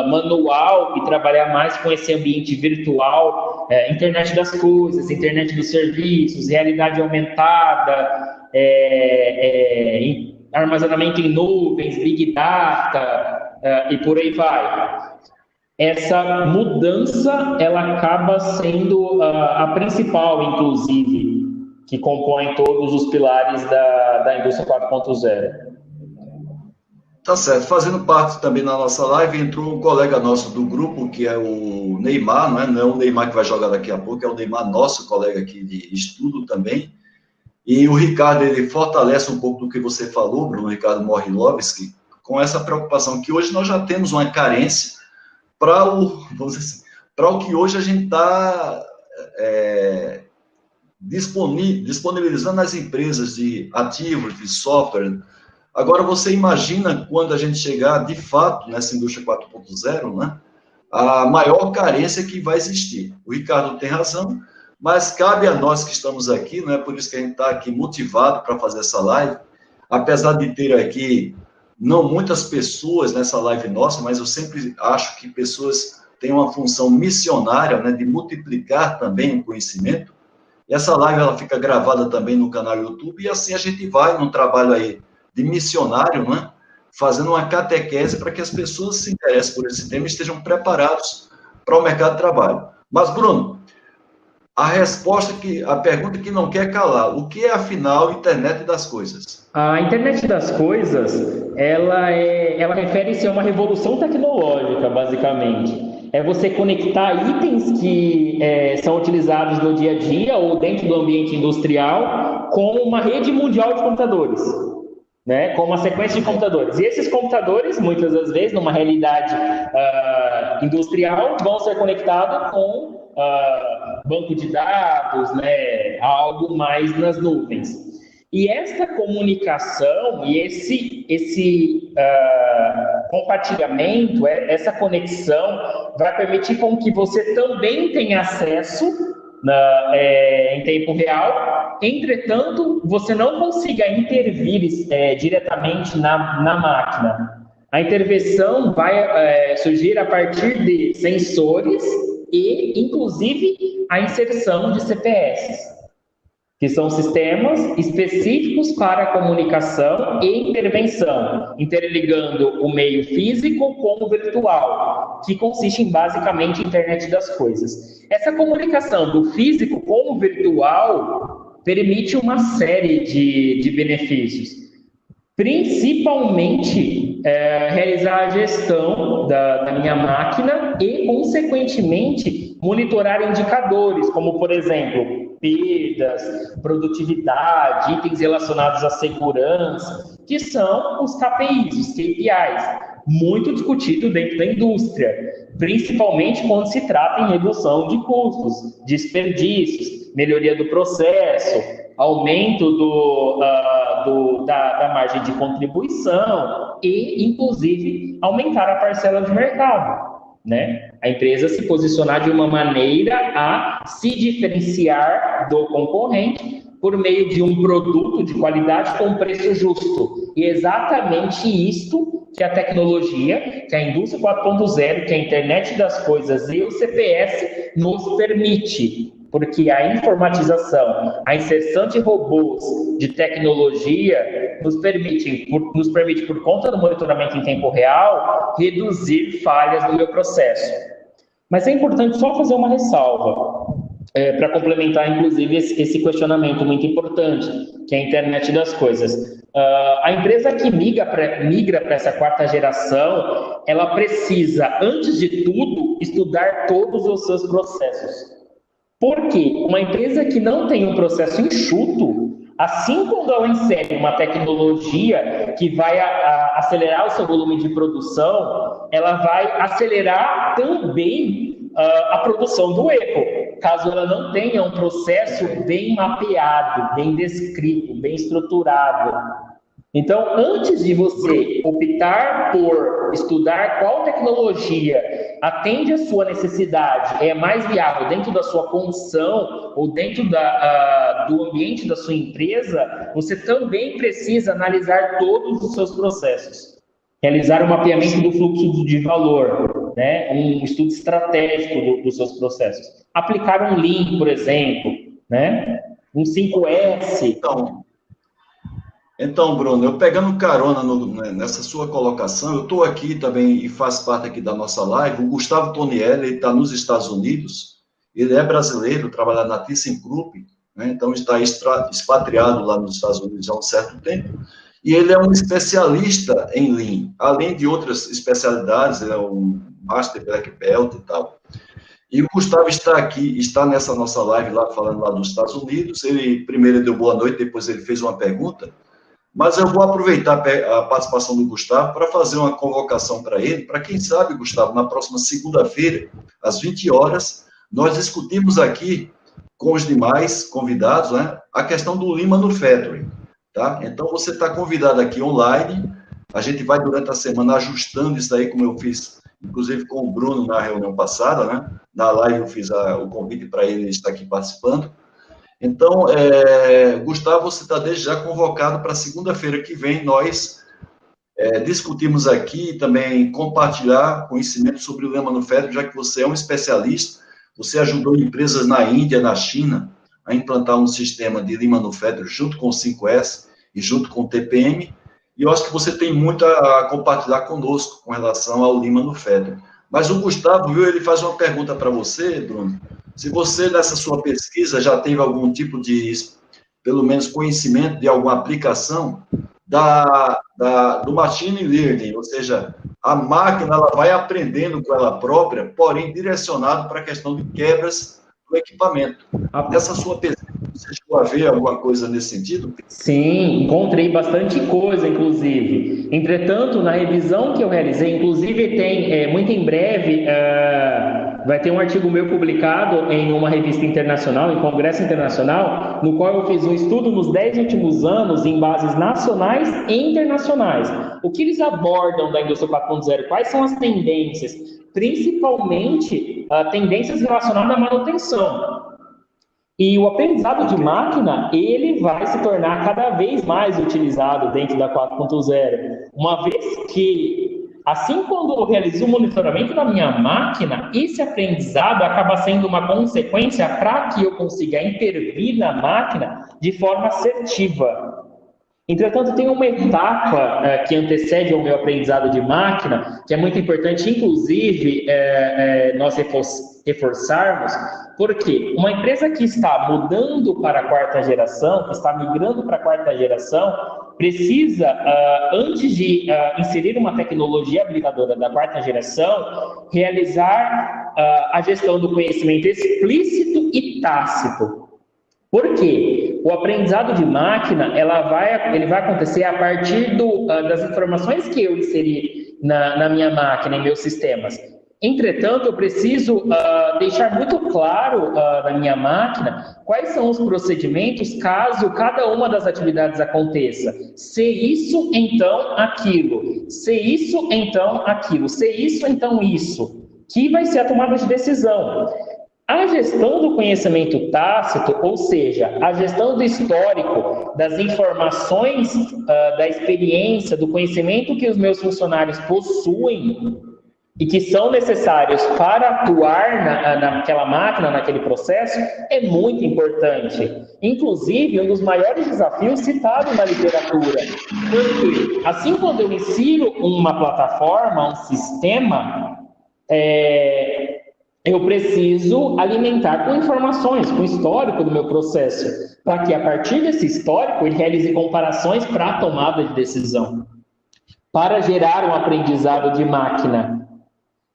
manual e trabalhar mais com esse ambiente virtual, internet das coisas, internet dos serviços, realidade aumentada, armazenamento em nuvens, Big Data e por aí vai. Essa mudança, ela acaba sendo a principal, inclusive, que compõe todos os pilares da indústria 4.0. Tá certo. Fazendo parte também na nossa live, entrou um colega nosso do grupo, que é o Neymar, não é o Neymar que vai jogar daqui a pouco, é o Neymar, nosso colega aqui de estudo também. E o Ricardo, ele fortalece um pouco do que você falou, Bruno Ricardo Morilovski, com essa preocupação que hoje nós já temos uma carência para o que hoje a gente está disponibilizando nas empresas de ativos, de software. Agora, você imagina quando a gente chegar, de fato, nessa indústria 4.0, né, a maior carência que vai existir. O Ricardo tem razão, mas cabe a nós que estamos aqui, né, por isso que a gente está aqui motivado para fazer essa live, apesar de ter aqui não muitas pessoas nessa live nossa, mas eu sempre acho que pessoas têm uma função missionária, né, de multiplicar também o conhecimento. E essa live ela fica gravada também no canal YouTube, e assim a gente vai num trabalho aí de missionário, né, fazendo uma catequese para que as pessoas se interessem por esse tema e estejam preparados para o mercado de trabalho. Mas, Bruno, a pergunta que não quer calar, o que é, afinal, a internet das coisas? A internet das coisas, ela refere-se a uma revolução tecnológica, basicamente. É você conectar itens que são utilizados no dia a dia ou dentro do ambiente industrial com uma rede mundial de computadores, né? Com uma sequência de computadores. E esses computadores, muitas das vezes, numa realidade industrial, vão ser conectados com banco de dados, né? Algo mais nas nuvens. E essa comunicação e esse compartilhamento, essa conexão, vai permitir com que você também tenha acesso em tempo real. Entretanto, você não consiga intervir diretamente na máquina. A intervenção vai surgir a partir de sensores e, inclusive, a inserção de CPS. Que são sistemas específicos para comunicação e intervenção, interligando o meio físico com o virtual, que consiste em, basicamente, a internet das coisas. Essa comunicação do físico com o virtual permite uma série de benefícios, principalmente realizar a gestão da minha máquina e, consequentemente, monitorar indicadores, como, por exemplo, perdas, produtividade, itens relacionados à segurança, que são os KPIs, os KPIs, muito discutido dentro da indústria, principalmente quando se trata em redução de custos, desperdícios, melhoria do processo, aumento da margem de contribuição e, inclusive, aumentar a parcela de mercado. Né? A empresa se posicionar de uma maneira a se diferenciar do concorrente por meio de um produto de qualidade com preço justo. E é exatamente isto que a tecnologia, que a indústria 4.0, que a internet das coisas e o CPS nos permite. Porque a informatização, a inserção de robôs, de tecnologia, nos permite, por conta do monitoramento em tempo real, reduzir falhas no meu processo. Mas é importante só fazer uma ressalva, para complementar, inclusive, esse questionamento muito importante, que é a internet das coisas. A empresa que migra para essa quarta geração, ela precisa, antes de tudo, estudar todos os seus processos. Porque uma empresa que não tem um processo enxuto, assim quando ela insere uma tecnologia que vai acelerar o seu volume de produção, ela vai acelerar também a produção do erro, caso ela não tenha um processo bem mapeado, bem descrito, bem estruturado. Então, antes de você optar por estudar qual tecnologia atende a sua necessidade, é mais viável dentro da sua condição ou dentro do ambiente da sua empresa, você também precisa analisar todos os seus processos. Realizar um mapeamento do fluxo de valor, né? Um estudo estratégico dos seus processos. Aplicar um Lean, por exemplo, né? Um 5S. Então, Então, Bruno, eu pegando carona nessa sua colocação, eu estou aqui também e faz parte aqui da nossa live. O Gustavo Tonielli, ele está nos Estados Unidos, ele é brasileiro, trabalha na ThyssenKrupp, né? Então está expatriado lá nos Estados Unidos há um certo tempo, e ele é um especialista em Lean, além de outras especialidades, ele é um Master Black Belt e tal. E o Gustavo está aqui, está nessa nossa live lá, falando lá dos Estados Unidos. Ele primeiro deu boa noite, depois ele fez uma pergunta. Mas eu vou aproveitar a participação do Gustavo para fazer uma convocação para ele, para quem sabe, Gustavo, na próxima segunda-feira, às 20 horas, nós discutimos aqui com os demais convidados, né, a questão do Lean Manufacturing, tá? Então, você está convidado aqui online, a gente vai durante a semana ajustando isso aí, como eu fiz, inclusive com o Bruno na reunião passada, né? Na live eu fiz o convite para ele estar aqui participando. Então, Gustavo, você está desde já convocado para segunda-feira que vem, nós discutimos aqui e também compartilhar conhecimento sobre o Lean Manufacturing, já que você é um especialista, você ajudou empresas na Índia, na China, a implantar um sistema de Lean Manufacturing junto com o 5S e junto com o TPM, e eu acho que você tem muito a compartilhar conosco com relação ao Lean Manufacturing. Mas o Gustavo, viu, ele faz uma pergunta para você, Bruno. Se você, nessa sua pesquisa, já teve algum tipo de, pelo menos, conhecimento de alguma aplicação do machine learning, ou seja, a máquina ela vai aprendendo com ela própria, porém direcionado para a questão de quebras do equipamento. Nessa sua pesquisa, você chegou a ver alguma coisa nesse sentido? Sim, encontrei bastante coisa, inclusive. Entretanto, na revisão que eu realizei, inclusive tem, muito em breve, vai ter um artigo meu publicado em uma revista internacional, em congresso internacional, no qual eu fiz um estudo nos 10 últimos anos em bases nacionais e internacionais. O que eles abordam da indústria 4.0? Quais são as tendências? Principalmente, tendências relacionadas à manutenção. E o aprendizado de máquina, ele vai se tornar cada vez mais utilizado dentro da 4.0. Uma vez que, assim quando eu realizo o monitoramento da minha máquina, esse aprendizado acaba sendo uma consequência para que eu consiga intervir na máquina de forma assertiva. Entretanto, tem uma etapa que antecede ao meu aprendizado de máquina, que é muito importante, inclusive, nós reforçarmos, porque uma empresa que está mudando para a quarta geração, que está migrando para a quarta geração, precisa, antes de inserir uma tecnologia habilitadora da quarta geração, realizar a gestão do conhecimento explícito e tácito. Por quê? O aprendizado de máquina ele vai acontecer a partir das informações que eu inseri na minha máquina, em meus sistemas. Entretanto, eu preciso deixar muito claro na minha máquina quais são os procedimentos caso cada uma das atividades aconteça. Se isso, então aquilo. Se isso, então aquilo. Se isso, então isso. Que vai ser a tomada de decisão. A gestão do conhecimento tácito, ou seja, a gestão do histórico, das informações, da experiência, do conhecimento que os meus funcionários possuem e que são necessários para atuar naquela máquina, naquele processo, é muito importante. Inclusive, um dos maiores desafios citado na literatura. Porque, assim, quando eu insiro uma plataforma, um sistema, eu preciso alimentar com informações, com o histórico do meu processo, para que a partir desse histórico ele realize comparações para a tomada de decisão, para gerar um aprendizado de máquina.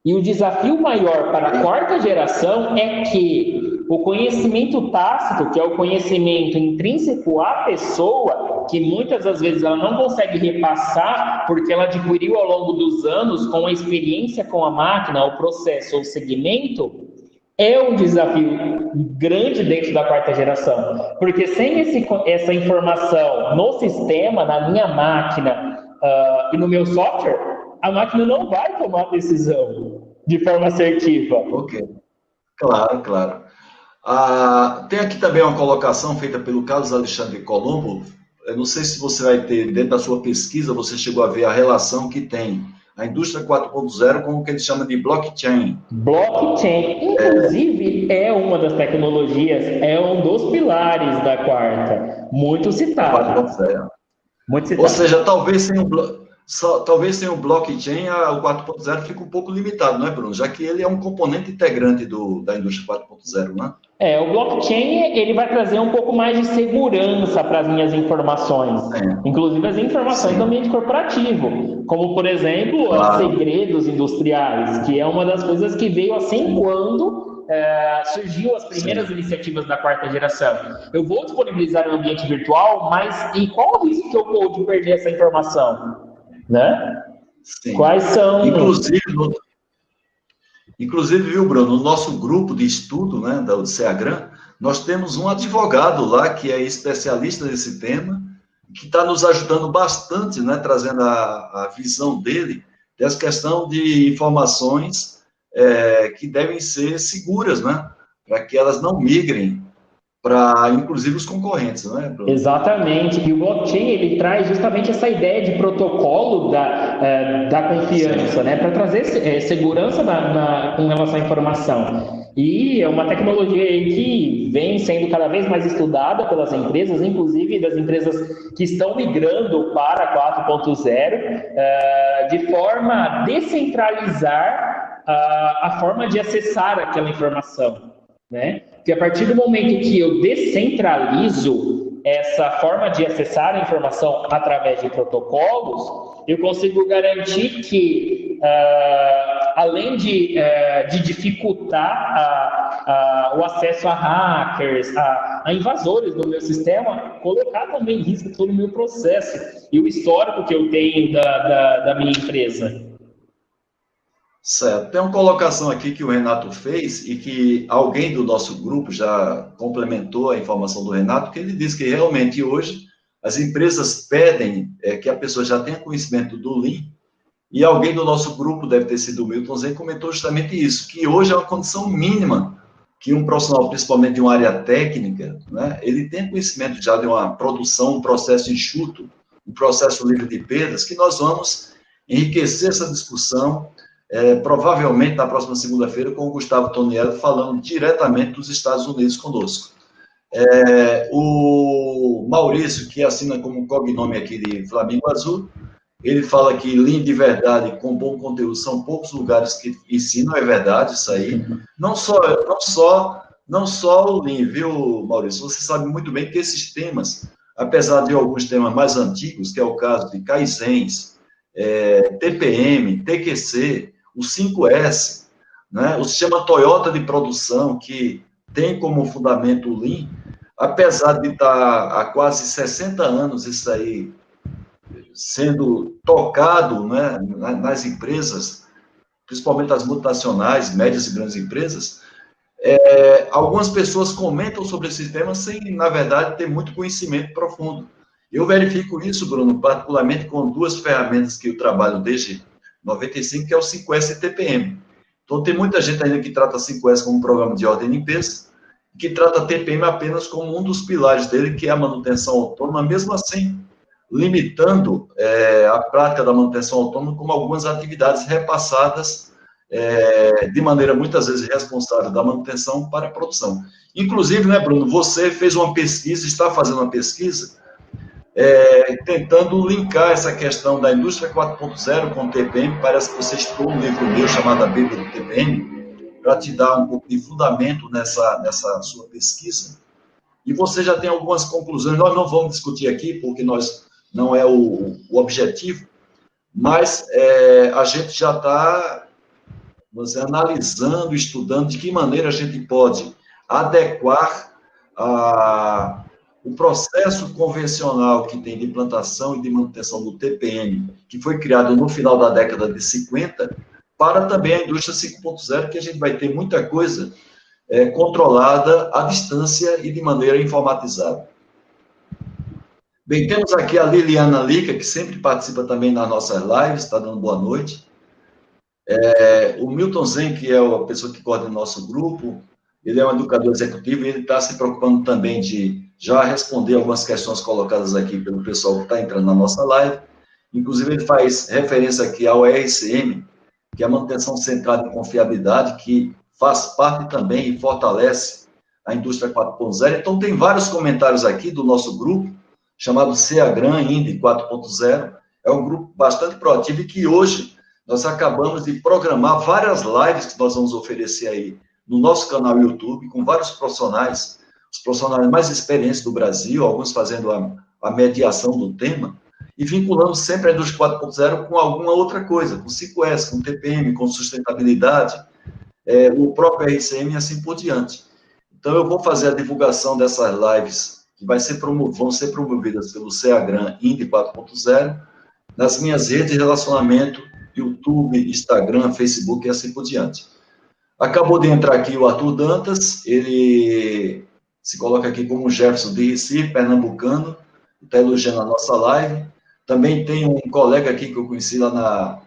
E o desafio maior para a quarta geração é que o conhecimento tácito, que é o conhecimento intrínseco à pessoa, que muitas das vezes ela não consegue repassar porque ela adquiriu ao longo dos anos com a experiência com a máquina, o processo ou o segmento, é um desafio grande dentro da quarta geração. Porque sem essa informação no sistema, na minha máquina e no meu software, a máquina não vai tomar decisão de forma assertiva. Ok, claro. Tem aqui também uma colocação feita pelo Carlos Alexandre Colombo. Eu não sei se você vai ter, dentro da sua pesquisa, você chegou a ver a relação que tem a indústria 4.0 com o que ele chama de blockchain. Blockchain, inclusive, é uma das tecnologias, é um dos pilares da quarta, muito citado. 4.0. Muito Ou citado. seja, talvez sem o blockchain, o 4.0 fica um pouco limitado, não é, Bruno? Já que ele é um componente integrante da indústria 4.0, né? O blockchain ele vai trazer um pouco mais de segurança para as minhas informações, Sim, inclusive as informações do sim, ambiente corporativo, como por exemplo, claro. segredos industriais, que é uma das coisas que veio assim Sim, quando surgiu as primeiras sim, iniciativas da quarta geração. Eu vou disponibilizar um ambiente virtual, mas e qual o risco que eu corro de perder essa informação, né? sim. Quais são? Inclusive, inclusive, viu, Bruno, no nosso grupo de estudo, né, da CEAGRAM, nós temos um advogado lá que é especialista nesse tema, que está nos ajudando bastante, né, trazendo a visão dele dessa questão de informações que devem ser seguras, né, para que elas não migrem para, inclusive, os concorrentes, né, Bruno? Exatamente, e o blockchain ele traz justamente essa ideia de protocolo da confiança, Sim, né, para trazer segurança com relação à informação. E é uma tecnologia aí que vem sendo cada vez mais estudada pelas empresas, inclusive das empresas que estão migrando para 4.0, de forma a descentralizar a forma de acessar aquela informação, né? Porque a partir do momento que eu descentralizo essa forma de acessar a informação através de protocolos, eu consigo garantir que, além de dificultar o acesso a hackers, a invasores no meu sistema, colocar também em risco todo o meu processo e o histórico que eu tenho da minha empresa. certo. Tem uma colocação aqui que o Renato fez e que alguém do nosso grupo já complementou a informação do Renato, que ele diz que realmente hoje as empresas pedem que a pessoa já tenha conhecimento do Lean, e alguém do nosso grupo, deve ter sido o Milton Zen, comentou justamente isso, que hoje é uma condição mínima que um profissional, principalmente de uma área técnica, né, ele tem conhecimento já de uma produção, um processo enxuto, um processo livre de perdas, que nós vamos enriquecer essa discussão, provavelmente na próxima segunda-feira, com o Gustavo Toniello, falando diretamente dos Estados Unidos conosco. O Maurício, que assina como cognome aqui de Flamingo Azul, ele fala que Lean de verdade, com bom conteúdo, são poucos lugares que ensinam, é verdade isso aí. Não só o Lean, viu, Maurício? Você sabe muito bem que esses temas, apesar de alguns temas mais antigos, que é o caso de Kaizens, TPM, TQC, o 5S, né? O sistema Toyota de produção, que tem como fundamento o Lean, apesar de estar há quase 60 anos isso aí sendo tocado, né, nas empresas, principalmente as multinacionais, médias e grandes empresas, algumas pessoas comentam sobre esse tema sem, na verdade, ter muito conhecimento profundo. Eu verifico isso, Bruno, particularmente com duas ferramentas que eu trabalho desde 95, que é o 5S e TPM. Então, tem muita gente ainda que trata 5S como um programa de ordem e limpeza, e que trata TPM apenas como um dos pilares dele, que é a manutenção autônoma, mesmo assim, limitando a prática da manutenção autônoma como algumas atividades repassadas de maneira muitas vezes irresponsável da manutenção para a produção. Inclusive, né, Bruno, você fez uma pesquisa, está fazendo uma pesquisa, tentando linkar essa questão da indústria 4.0 com o TPM. Parece que você estudou um livro meu chamado A Bíblia do TPM, para te dar um pouco de fundamento nessa sua pesquisa. E você já tem algumas conclusões. Nós não vamos discutir aqui, porque não é o objetivo, mas a gente já está analisando, estudando de que maneira a gente pode adequar o processo convencional que tem de implantação e de manutenção do TPM, que foi criado no final da década de 50, para também a indústria 5.0, que a gente vai ter muita coisa controlada à distância e de maneira informatizada. Bem, temos aqui a Liliana Lica, que sempre participa também nas nossas lives, está dando boa noite. O Milton Zen, que é a pessoa que coordena o nosso grupo, ele é um educador executivo e ele está se preocupando também de já responder algumas questões colocadas aqui pelo pessoal que está entrando na nossa live. Inclusive, ele faz referência aqui ao RCM, que é a manutenção centrada em confiabilidade, que faz parte também e fortalece a indústria 4.0. Então, tem vários comentários aqui do nosso grupo, chamado CEAGRAN Indy 4.0. É um grupo bastante proativo e que hoje nós acabamos de programar várias lives que nós vamos oferecer aí no nosso canal YouTube, com vários profissionais, os profissionais mais experientes do Brasil, alguns fazendo a mediação do tema, e vinculando sempre a indústria 4.0 com alguma outra coisa, com 5S, com TPM, com sustentabilidade, o próprio RCM e assim por diante. Então, eu vou fazer a divulgação dessas lives, que vão ser promovidas pelo CEAGRAN Indy 4.0, nas minhas redes de relacionamento, YouTube, Instagram, Facebook e assim por diante. Acabou de entrar aqui o Arthur Dantas, ele se coloca aqui como Jefferson de Recife, pernambucano, está elogiando a nossa live. Também tem um colega aqui que eu conheci lá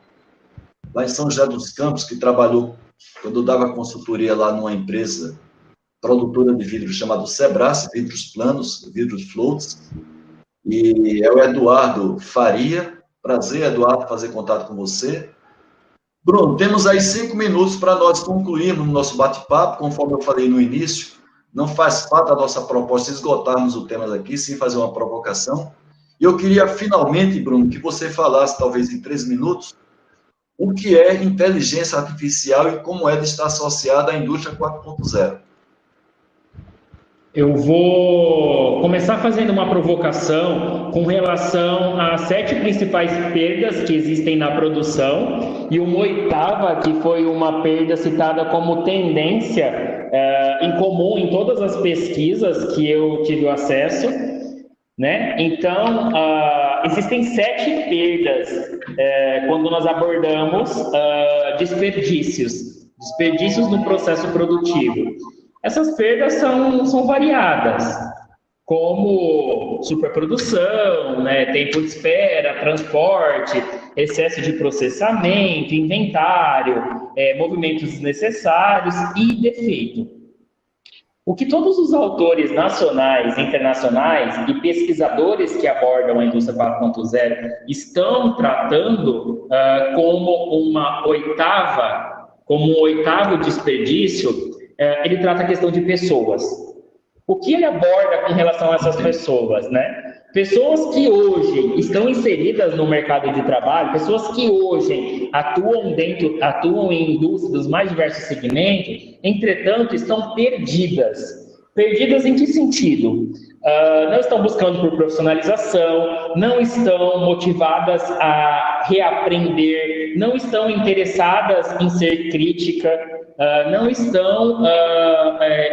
em São José dos Campos, que trabalhou, quando eu dava consultoria lá numa empresa produtora de vidros chamada Sebrace, vidros planos, vidros floats, e é o Eduardo Faria. Prazer, Eduardo, fazer contato com você. Bruno, temos aí 5 minutos para nós concluirmos o nosso bate-papo, conforme eu falei no início. Não faz parte da nossa proposta esgotarmos o tema daqui, sem fazer uma provocação. E eu queria, finalmente, Bruno, que você falasse, talvez em 3 minutos, o que é inteligência artificial e como é de estar associada à indústria 4.0. Eu vou começar fazendo uma provocação com relação às 7 principais perdas que existem na produção e uma 8ª, que foi uma perda citada como tendência em comum em todas as pesquisas que eu tive acesso, né? Então, existem 7 perdas quando nós abordamos desperdícios no processo produtivo. Essas perdas são variadas, como superprodução, né, tempo de espera, transporte, excesso de processamento, inventário, movimentos desnecessários e defeito. O que todos os autores nacionais, internacionais e pesquisadores que abordam a indústria 4.0 estão tratando como um 8º desperdício, ele trata a questão de pessoas. O que ele aborda com relação a essas pessoas, né? Pessoas que hoje estão inseridas no mercado de trabalho, pessoas que hoje atuam em indústrias dos mais diversos segmentos, entretanto, estão perdidas. Perdidas em que sentido? Não estão buscando por profissionalização, não estão motivadas a reaprender, não estão interessadas em ser crítica, não estão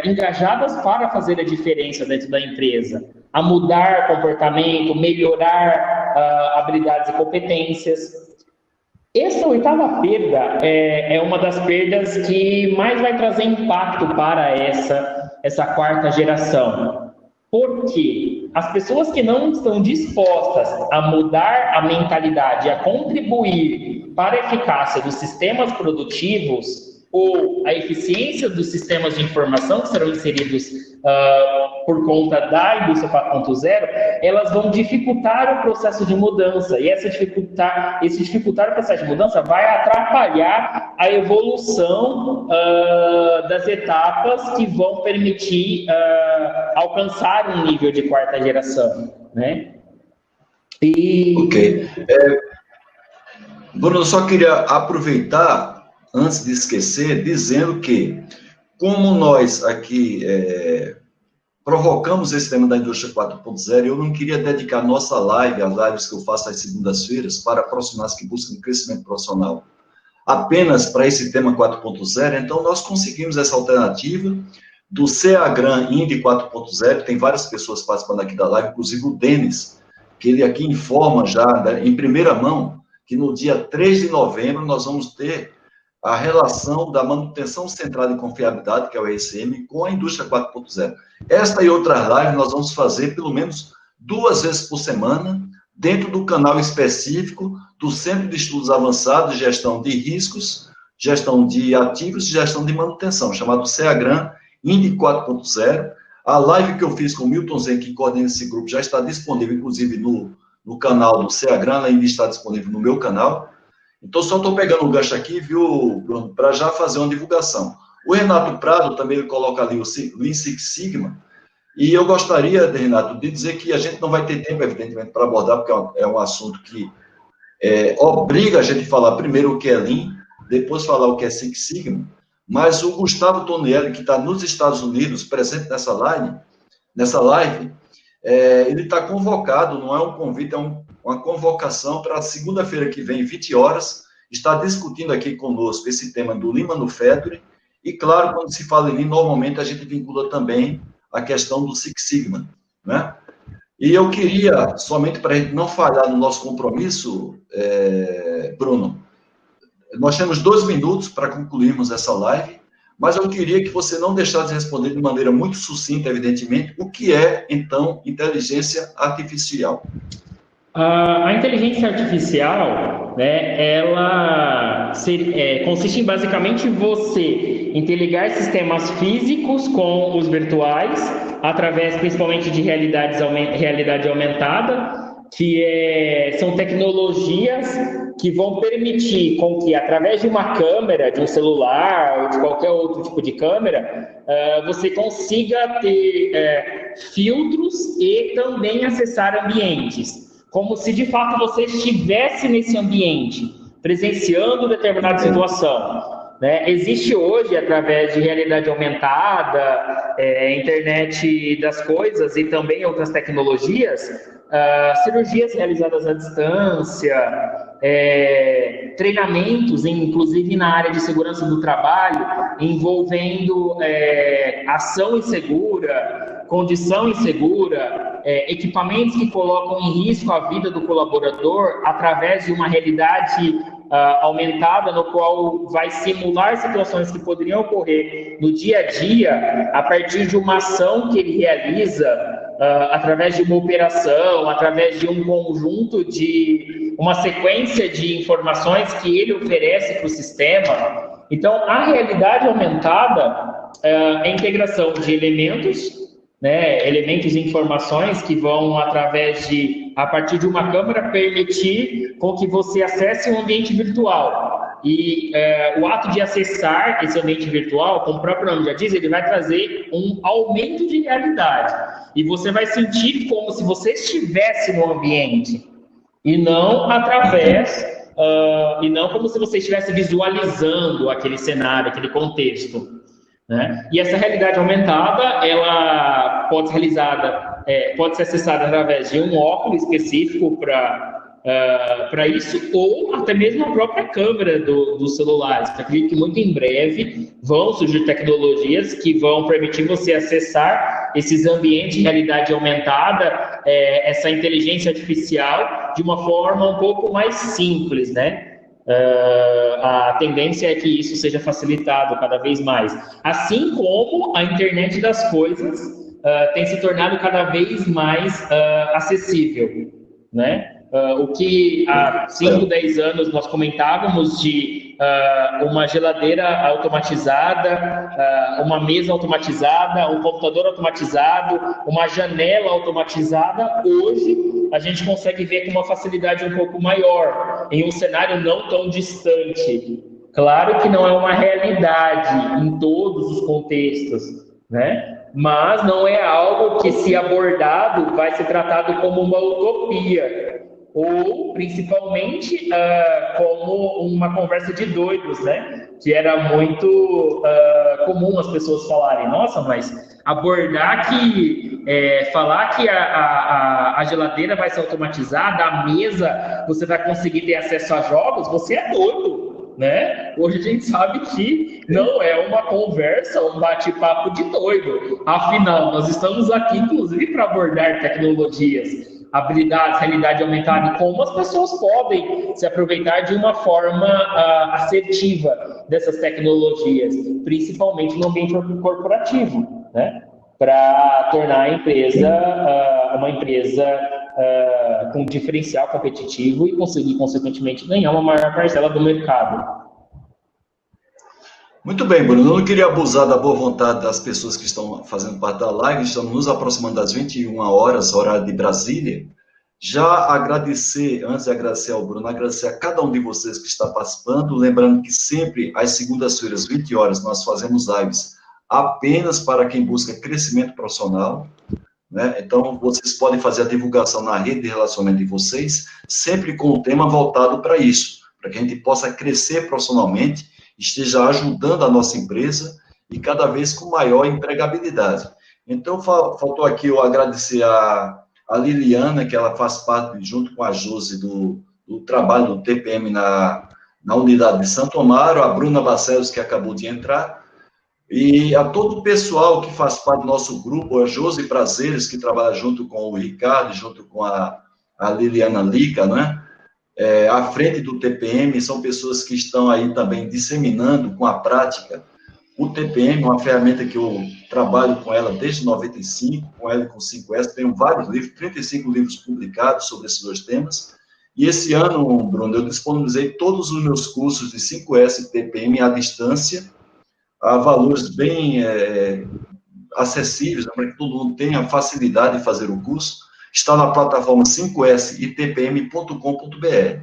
engajadas para fazer a diferença dentro da empresa, a mudar comportamento, melhorar habilidades e competências. Essa 8ª perda é uma das perdas que mais vai trazer impacto para essa 4ª geração. Porque as pessoas que não estão dispostas a mudar a mentalidade, a contribuir para a eficácia dos sistemas produtivos ou a eficiência dos sistemas de informação que serão inseridos por conta da indústria 4.0, elas vão dificultar o processo de mudança. E esse dificultar o processo de mudança vai atrapalhar a evolução das etapas que vão permitir alcançar um nível de 4ª geração, né? Ok. Bruno, eu só queria aproveitar, antes de esquecer, dizendo que, como nós aqui provocamos esse tema da indústria 4.0, eu não queria dedicar nossa live, as lives que eu faço às segundas-feiras, para profissionais que buscam crescimento profissional, apenas para esse tema 4.0. Então, nós conseguimos essa alternativa do CEAGRAN Indy 4.0, tem várias pessoas participando aqui da live, inclusive o Denis, que ele aqui informa já, né, em primeira mão, que no dia 3 de novembro nós vamos ter a relação da manutenção centrada em confiabilidade, que é o ECM, com a indústria 4.0. Esta e outras lives nós vamos fazer pelo menos 2 vezes por semana, dentro do canal específico do Centro de Estudos Avançados de Gestão de Riscos, Gestão de Ativos e Gestão de Manutenção, chamado CEAGRAN Indy 4.0. A live que eu fiz com o Milton Zen, que coordena esse grupo, já está disponível, inclusive, no canal do CEAGRAN, ela ainda está disponível no meu canal. Então, só estou pegando um gancho aqui, viu, Bruno, para já fazer uma divulgação. O Renato Prado também ele coloca ali o Lean Six Sigma. E eu gostaria, Renato, de dizer que a gente não vai ter tempo, evidentemente, para abordar, porque é um assunto que obriga a gente a falar primeiro o que é Lean, depois falar o que é Six Sigma, mas o Gustavo Tonielli, que está nos Estados Unidos, presente nessa live, ele está convocado, não é um convite, é uma convocação para segunda-feira que vem, 20 horas, está discutindo aqui conosco esse tema do Lean Manufacturing, e claro, quando se fala em Lean, normalmente a gente vincula também a questão do Six Sigma, né? E eu queria, somente para a gente não falhar no nosso compromisso, Bruno, nós temos 2 minutos para concluirmos essa live, mas eu queria que você não deixasse de responder de maneira muito sucinta, evidentemente, o que é, então, inteligência artificial. A inteligência artificial, né, ela consiste em basicamente você interligar sistemas físicos com os virtuais, através principalmente de realidade aumentada, que são tecnologias que vão permitir com que, através de uma câmera, de um celular ou de qualquer outro tipo de câmera, você consiga ter filtros e também acessar ambientes. Como se, de fato, você estivesse nesse ambiente, presenciando determinada situação. Né? Existe hoje, através de realidade aumentada, internet das coisas e também outras tecnologias, cirurgias realizadas à distância, treinamentos, inclusive na área de segurança do trabalho, envolvendo ação insegura, condição insegura, equipamentos que colocam em risco a vida do colaborador através de uma realidade aumentada, no qual vai simular situações que poderiam ocorrer no dia a dia, a partir de uma ação que ele realiza, através de uma operação, através de um conjunto de uma sequência de informações que ele oferece para o sistema. Então, a realidade aumentada é a integração de elementos, né, elementos e informações que vão, a partir de uma câmera, permitir com que você acesse um ambiente virtual. E o ato de acessar esse ambiente virtual, como o próprio nome já diz, ele vai trazer um aumento de realidade. E você vai sentir como se você estivesse no ambiente, e não e não como se você estivesse visualizando aquele cenário, aquele contexto. Né? E essa realidade aumentada, ela pode ser acessada através de um óculos específico para isso, ou até mesmo a própria câmera dos celulares. Eu acredito que muito em breve vão surgir tecnologias que vão permitir você acessar esses ambientes de realidade aumentada, essa inteligência artificial, de uma forma um pouco mais simples, né? A tendência é que isso seja facilitado cada vez mais, assim como a internet das coisas tem se tornado cada vez mais acessível, né? O que há 5, 10 anos nós comentávamos de uma geladeira automatizada, uma mesa automatizada, um computador automatizado, uma janela automatizada, hoje a gente consegue ver com uma facilidade um pouco maior, em um cenário não tão distante. Claro que não é uma realidade em todos os contextos, né? Mas não é algo que, se abordado, vai ser tratado como uma utopia, ou principalmente como uma conversa de doidos, né? Que era muito comum as pessoas falarem: nossa, mas abordar falar que a geladeira vai ser automatizada, a mesa você vai conseguir ter acesso a jogos, você é doido, né? Hoje a gente sabe que não é uma conversa, um bate-papo de doido. Afinal, nós estamos aqui, inclusive, para abordar tecnologias, habilidades, realidade aumentada, e como as pessoas podem se aproveitar de uma forma assertiva dessas tecnologias, principalmente no ambiente corporativo, né? Para tornar a empresa uma empresa com diferencial competitivo e conseguir, consequentemente, ganhar uma maior parcela do mercado. Muito bem, Bruno. Eu não queria abusar da boa vontade das pessoas que estão fazendo parte da live. Estamos nos aproximando das 21 horas, horário de Brasília. Já agradecer, antes de agradecer ao Bruno, agradecer a cada um de vocês que está participando. Lembrando que sempre, às segundas-feiras, 20 horas, nós fazemos lives apenas para quem busca crescimento profissional, né? Então, vocês podem fazer a divulgação na rede de relacionamento de vocês, sempre com o tema voltado para isso, para que a gente possa crescer profissionalmente, esteja ajudando a nossa empresa e cada vez com maior empregabilidade. Então, faltou aqui eu agradecer a Liliana, que ela faz parte, junto com a Josi, do trabalho do TPM na unidade de Santo Amaro, a Bruna Barcelos, que acabou de entrar, e a todo o pessoal que faz parte do nosso grupo, a Josi Prazeres, que trabalha junto com o Ricardo, junto com a Liliana Lica, né? À frente do TPM, são pessoas que estão aí também disseminando com a prática o TPM, uma ferramenta que eu trabalho com ela desde 95, com ela e com 5S, tenho vários livros, 35 livros publicados sobre esses dois temas, e esse ano, Bruno, eu disponibilizei todos os meus cursos de 5S e TPM à distância, a valores bem acessíveis, para que todo mundo tenha facilidade de fazer o curso, está na plataforma 5sitpm.com.br.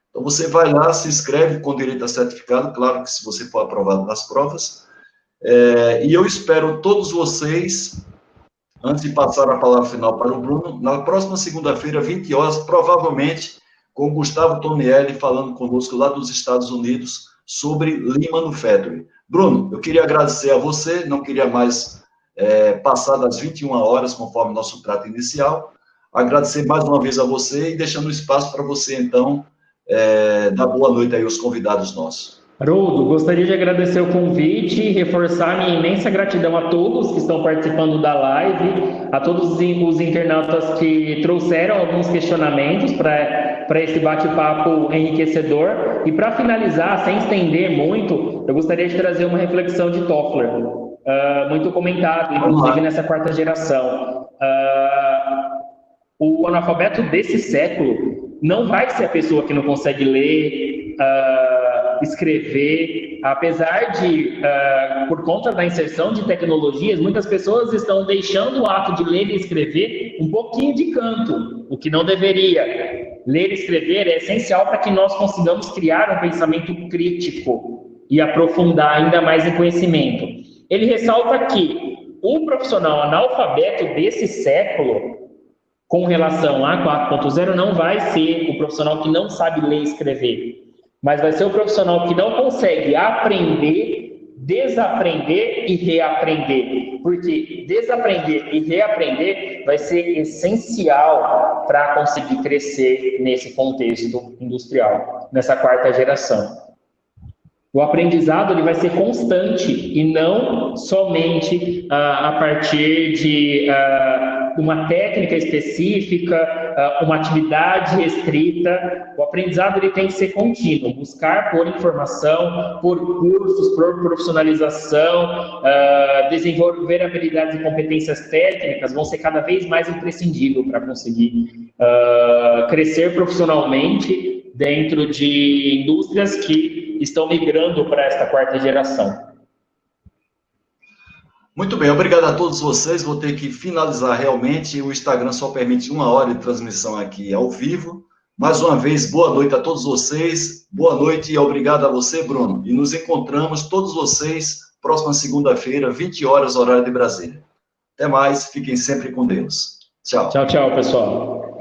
Então, você vai lá, se inscreve com direito a certificado, claro que se você for aprovado nas provas, e eu espero todos vocês, antes de passar a palavra final para o Bruno, na próxima segunda-feira, 20 horas, provavelmente, com o Gustavo Tonielli falando conosco lá dos Estados Unidos sobre Lean Manufacturing. Bruno, eu queria agradecer a você, não queria mais passar das 21 horas, conforme nosso trato inicial, agradecer mais uma vez a você e deixando espaço para você, então, dar boa noite aí aos convidados nossos. Haroldo, gostaria de agradecer o convite e reforçar minha imensa gratidão a todos que estão participando da live, a todos os internautas que trouxeram alguns questionamentos para esse bate-papo enriquecedor. E para finalizar, sem estender muito, eu gostaria de trazer uma reflexão de Toffler, muito comentado, inclusive nessa quarta geração. O analfabeto desse século não vai ser a pessoa que não consegue ler, escrever, apesar de, por conta da inserção de tecnologias, muitas pessoas estão deixando o ato de ler e escrever um pouquinho de canto, o que não deveria. Ler e escrever é essencial para que nós consigamos criar um pensamento crítico e aprofundar ainda mais em conhecimento. Ele ressalta que o profissional analfabeto desse século, com relação a 4.0, não vai ser o profissional que não sabe ler e escrever, mas vai ser o profissional que não consegue aprender, desaprender e reaprender. Porque desaprender e reaprender vai ser essencial para conseguir crescer nesse contexto industrial, nessa quarta geração. O aprendizado ele vai ser constante e não somente a partir de uma técnica específica, uma atividade restrita. O aprendizado ele tem que ser contínuo, buscar por informação, por cursos, por profissionalização, desenvolver habilidades e competências técnicas vão ser cada vez mais imprescindíveis para conseguir crescer profissionalmente dentro de indústrias que estão migrando para esta quarta geração. Muito bem, obrigado a todos vocês. Vou ter que finalizar realmente. O Instagram só permite 1 hora de transmissão aqui ao vivo. Mais uma vez, boa noite a todos vocês. Boa noite e obrigado a você, Bruno. E nos encontramos, todos vocês, próxima segunda-feira, 20 horas, horário de Brasília. Até mais, fiquem sempre com Deus. Tchau. Tchau, tchau, pessoal.